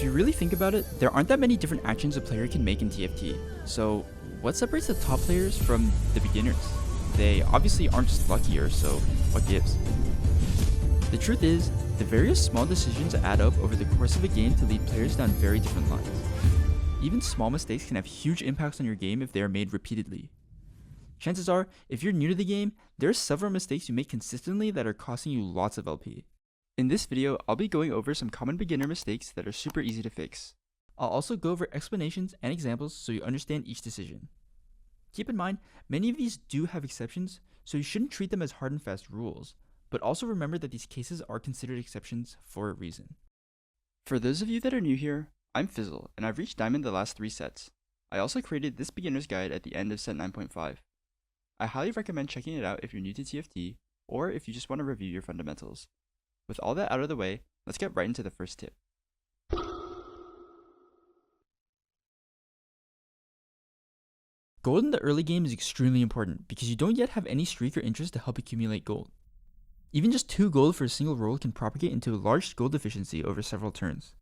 If you really think about it, there aren't that many different actions a player can make in TFT. So what separates the top players from the beginners? They obviously aren't just luckier, so what gives? The truth is, the various small decisions add up over the course of a game to lead players down very different lines. Even small mistakes can have huge impacts on your game if they are made repeatedly. Chances are, if you're new to the game, there are several mistakes you make consistently that are costing you lots of LP. In this video, I'll be going over some common beginner mistakes that are super easy to fix. I'll also go over explanations and examples so you understand each decision. Keep in mind, many of these do have exceptions, so you shouldn't treat them as hard and fast rules, but also remember that these cases are considered exceptions for a reason. For those of you that are new here, I'm Fizzle, and I've reached Diamond the last 3 sets. I also created this beginner's guide at the end of set 9.5. I highly recommend checking it out if you're new to TFT, or if you just want to review your fundamentals. With all that out of the way, let's get right into the first tip. Gold in the early game is extremely important because you don't yet have any streak or interest to help accumulate gold. Even just 2 gold for a single roll can propagate into a large gold deficiency over several turns.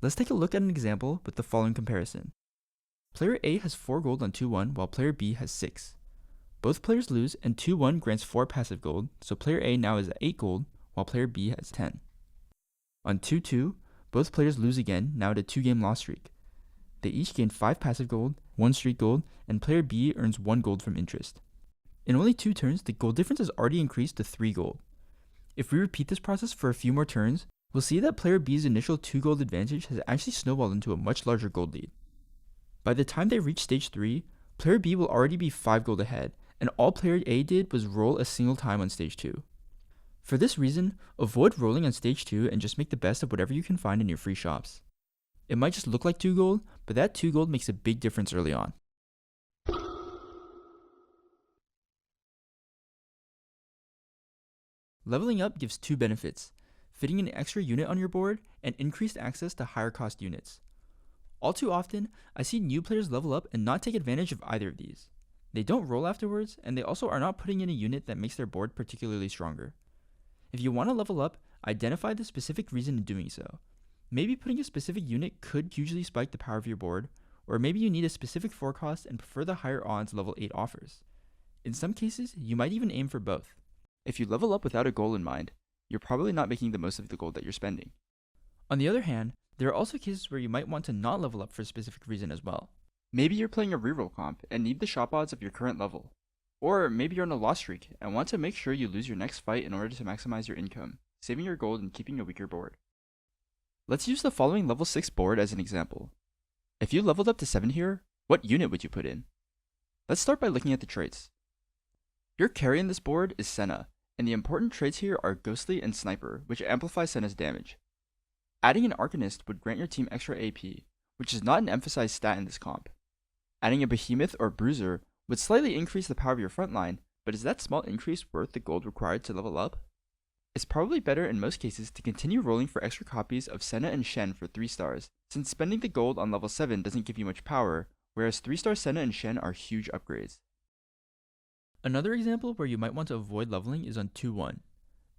Let's take a look at an example with the following comparison. Player A has 4 gold on 2-1 while player B has 6. Both players lose and 2-1 grants 4 passive gold, so player A now is at 8 gold while player B has 10. On 2-2, both players lose again, now at a 2-game loss streak. They each gain 5 passive gold, 1 streak gold, and player B earns 1 gold from interest. In only 2 turns, the gold difference has already increased to 3 gold. If we repeat this process for a few more turns, we'll see that player B's initial 2 gold advantage has actually snowballed into a much larger gold lead. By the time they reach stage 3, player B will already be 5 gold ahead, and all player A did was roll a single time on stage 2. For this reason, avoid rolling on stage 2 and just make the best of whatever you can find in your free shops. It might just look like 2 gold, but that 2 gold makes a big difference early on. Leveling up gives 2 benefits: fitting an extra unit on your board and increased access to higher cost units. All too often, I see new players level up and not take advantage of either of these. They don't roll afterwards, and they also are not putting in a unit that makes their board particularly stronger. If you want to level up, identify the specific reason in doing so. Maybe putting a specific unit could hugely spike the power of your board, or maybe you need a specific forecast and prefer the higher odds level 8 offers. In some cases, you might even aim for both. If you level up without a goal in mind, you're probably not making the most of the gold that you're spending. On the other hand, there are also cases where you might want to not level up for a specific reason as well. Maybe you're playing a reroll comp and need the shop odds of your current level. Or maybe you're on a loss streak and want to make sure you lose your next fight in order to maximize your income, saving your gold and keeping a weaker board. Let's use the following level 6 board as an example. If you leveled up to 7 here, what unit would you put in? Let's start by looking at the traits. Your carry in this board is Senna, and the important traits here are Ghostly and Sniper, which amplify Senna's damage. Adding an Arcanist would grant your team extra AP, which is not an emphasized stat in this comp. Adding a Behemoth or Bruiser would slightly increase the power of your front line, but is that small increase worth the gold required to level up? It's probably better in most cases to continue rolling for extra copies of Senna and Shen for 3 stars, since spending the gold on level 7 doesn't give you much power, whereas 3-star Senna and Shen are huge upgrades. Another example where you might want to avoid leveling is on 2-1.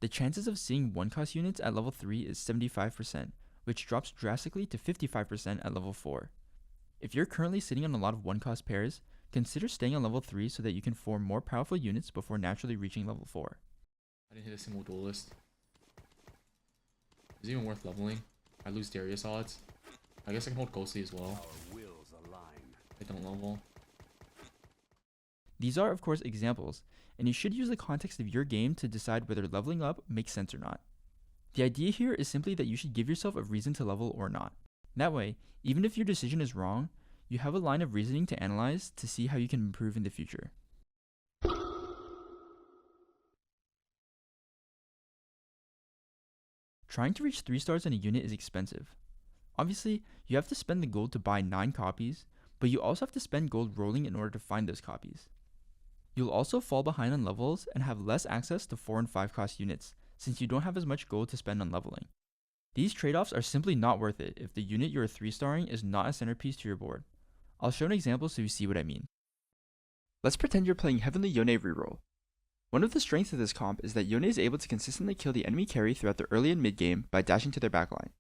The chances of seeing 1-cost units at level 3 is 75%, which drops drastically to 55% at level 4. If you're currently sitting on a lot of 1-cost pairs, consider staying on level 3 so that you can form more powerful units before naturally reaching level 4. I didn't hit a single duelist. Is it even worth leveling? I lose Darius odds. I guess I can hold Ghostly as well. I don't level. These are of course examples, and you should use the context of your game to decide whether leveling up makes sense or not. The idea here is simply that you should give yourself a reason to level or not. That way, even if your decision is wrong, you have a line of reasoning to analyze to see how you can improve in the future. Trying to reach 3 stars in a unit is expensive. Obviously, you have to spend the gold to buy 9 copies, but you also have to spend gold rolling in order to find those copies. You'll also fall behind on levels and have less access to 4 and 5 cost units, since you don't have as much gold to spend on leveling. These trade-offs are simply not worth it if the unit you're 3-starring is not a centerpiece to your board. I'll show an example so you see what I mean. Let's pretend you're playing Heavenly Yone reroll. One of the strengths of this comp is that Yone is able to consistently kill the enemy carry throughout the early and mid game by dashing to their backline.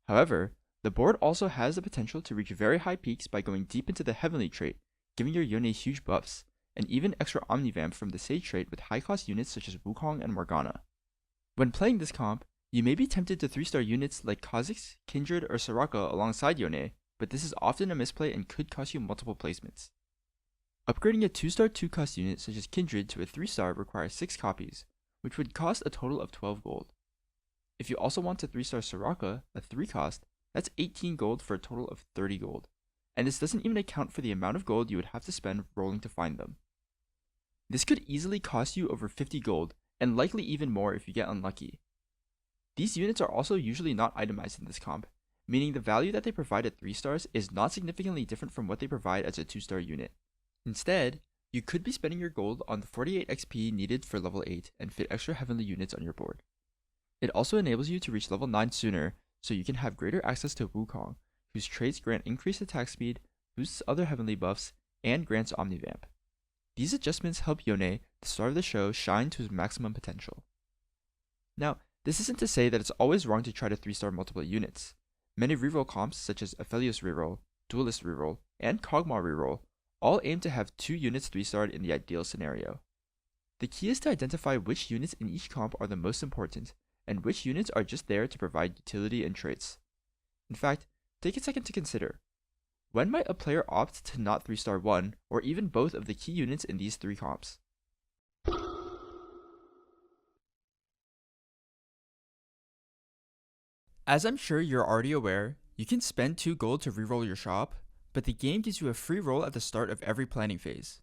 However, The board also has the potential to reach very high peaks by going deep into the Heavenly trait, giving your Yone huge buffs, and even extra Omnivamp from the Sage trait with high cost units such as Wukong and Morgana. When playing this comp, you may be tempted to 3-star units like Kha'Zix, Kindred, or Soraka alongside Yone, but this is often a misplay and could cost you multiple placements. Upgrading a 2-star 2-cost unit such as Kindred to a 3-star requires 6 copies, which would cost a total of 12 gold. If you also want to 3-star Soraka, a 3-cost, that's 18 gold for a total of 30 gold, and this doesn't even account for the amount of gold you would have to spend rolling to find them. This could easily cost you over 50 gold, and likely even more if you get unlucky. These units are also usually not itemized in this comp, meaning the value that they provide at 3 stars is not significantly different from what they provide as a 2-star unit. Instead, you could be spending your gold on the 48 XP needed for level 8 and fit extra heavenly units on your board. It also enables you to reach level 9 sooner, so you can have greater access to Wukong, whose traits grant increased attack speed, boosts other heavenly buffs, and grants Omnivamp. These adjustments help Yone, the star of the show, shine to his maximum potential. Now, this isn't to say that it's always wrong to try to 3-star multiple units. Many reroll comps such as Aphelios reroll, Duelist reroll, and Kog'Maw reroll all aim to have 2 units 3-starred in the ideal scenario. The key is to identify which units in each comp are the most important, and which units are just there to provide utility and traits. In fact, take a second to consider. When might a player opt to not 3-star one, or even both of the key units in these 3 comps? As I'm sure you're already aware, you can spend 2 gold to reroll your shop, but the game gives you a free roll at the start of every planning phase.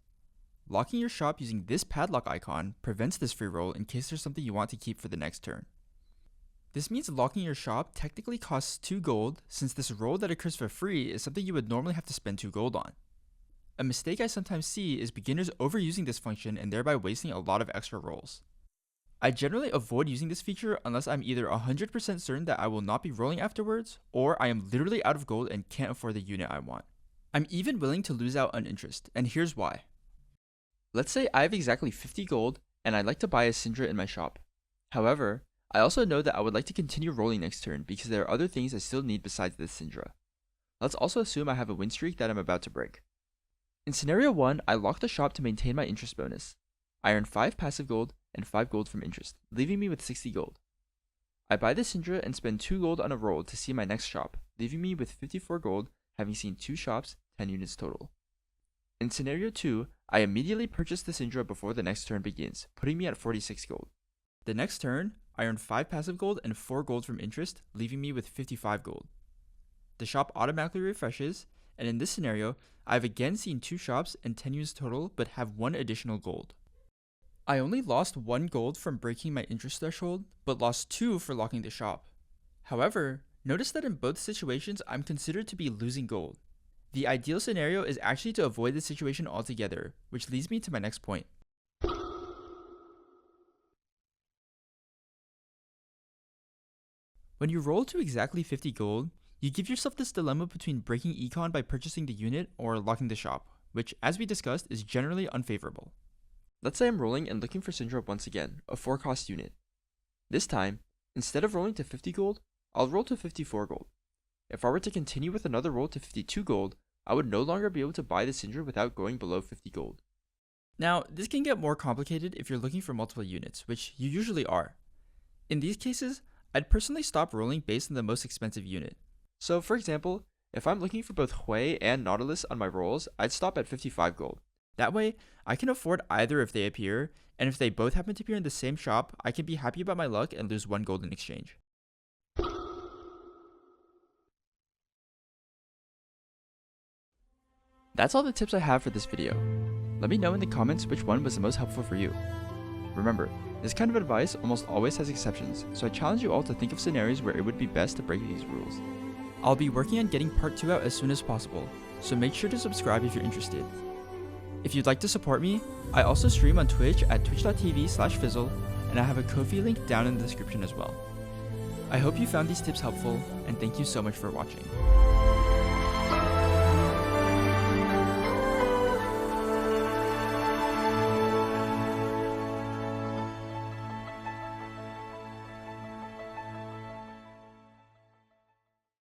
Locking your shop using this padlock icon prevents this free roll in case there's something you want to keep for the next turn. This means locking your shop technically costs 2 gold, since this roll that occurs for free is something you would normally have to spend 2 gold on. A mistake I sometimes see is beginners overusing this function and thereby wasting a lot of extra rolls. I generally avoid using this feature unless I'm either 100% certain that I will not be rolling afterwards, or I am literally out of gold and can't afford the unit I want. I'm even willing to lose out on interest, and here's why. Let's say I have exactly 50 gold and I'd like to buy a Syndra in my shop. However, I also know that I would like to continue rolling next turn because there are other things I still need besides this Syndra. Let's also assume I have a win streak that I'm about to break. In scenario 1, I lock the shop to maintain my interest bonus. I earn 5 passive gold and 5 gold from interest, leaving me with 60 gold. I buy the Syndra and spend 2 gold on a roll to see my next shop, leaving me with 54 gold, having seen 2 shops, 10 units total. In scenario 2, I immediately purchase the Syndra before the next turn begins, putting me at 46 gold. The next turn, I earn 5 passive gold and 4 gold from interest, leaving me with 55 gold. The shop automatically refreshes, and in this scenario, I've again seen 2 shops and 10 units total, but have 1 additional gold. I only lost 1 gold from breaking my interest threshold, but lost 2 for locking the shop. However, notice that in both situations, I'm considered to be losing gold. The ideal scenario is actually to avoid this situation altogether, which leads me to my next point. When you roll to exactly 50 gold, you give yourself this dilemma between breaking econ by purchasing the unit or locking the shop, which, as we discussed, is generally unfavorable. Let's say I'm rolling and looking for Syndra once again, a 4-cost unit. This time, instead of rolling to 50 gold, I'll roll to 54 gold. If I were to continue with another roll to 52 gold, I would no longer be able to buy the Syndra without going below 50 gold. Now, this can get more complicated if you're looking for multiple units, which you usually are. In these cases, I'd personally stop rolling based on the most expensive unit. So for example, if I'm looking for both Hui and Nautilus on my rolls, I'd stop at 55 gold. That way, I can afford either if they appear, and if they both happen to appear in the same shop, I can be happy about my luck and lose 1 gold in exchange. That's all the tips I have for this video. Let me know in the comments which one was the most helpful for you. Remember, this kind of advice almost always has exceptions, so I challenge you all to think of scenarios where it would be best to break these rules. I'll be working on getting part 2 out as soon as possible, so make sure to subscribe if you're interested. If you'd like to support me, I also stream on Twitch at twitch.tv/fizzle, and I have a Ko-fi link down in the description as well. I hope you found these tips helpful, and thank you so much for watching.